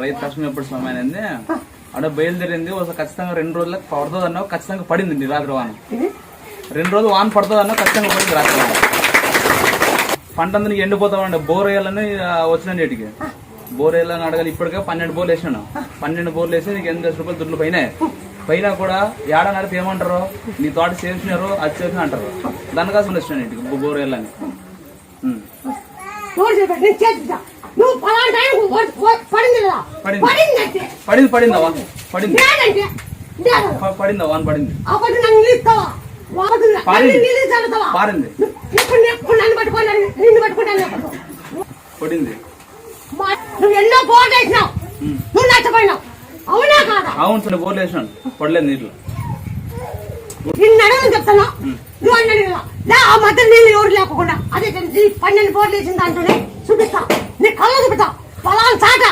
రైతు కష్టం ఎప్పుడు సమయమైంది అక్కడ బయలుదేరింది ఖచ్చితంగా 2 రోజులకు పడుతుంది అన్నావు, ఖచ్చితంగా పడింది రాత్రి వాన. 2 రోజులు వాన పడుతుంది అన్నావు, ఖచ్చితంగా పడింది రాత్రి వాన. పంట అంతా నీకు ఎండిపోతామండి. బోర్ వేయాలని వచ్చిన నీటికి బోర్ వేయాలని అడగాలి. ఇప్పటికే 12 బోర్లు వేసినాను. 12 బోర్లు వేసి నీకు 8 లక్షల రూపాయలు దుడ్లు పైన కూడా ఏడన్నరకి ఏమంటారు, నీ తోట చేసినారు అది చేసిన అంటారు. దానికోసం వచ్చిన నీటికి బోర్ వేయాలని. పడిందా వాన్ పడింది పారింది పడింది. అవును సార్ బోర్లు వేసినాను, పడలేదు నీళ్ళు. చెప్తాను ఆ మధ్య నీళ్ళు ఎవరు లేకుండా అదే 12 బోర్లు వేసిన దాంట్లోనే చూపిస్తా, నీ కళ్ళు చూపిస్తా. పొలాలు చాట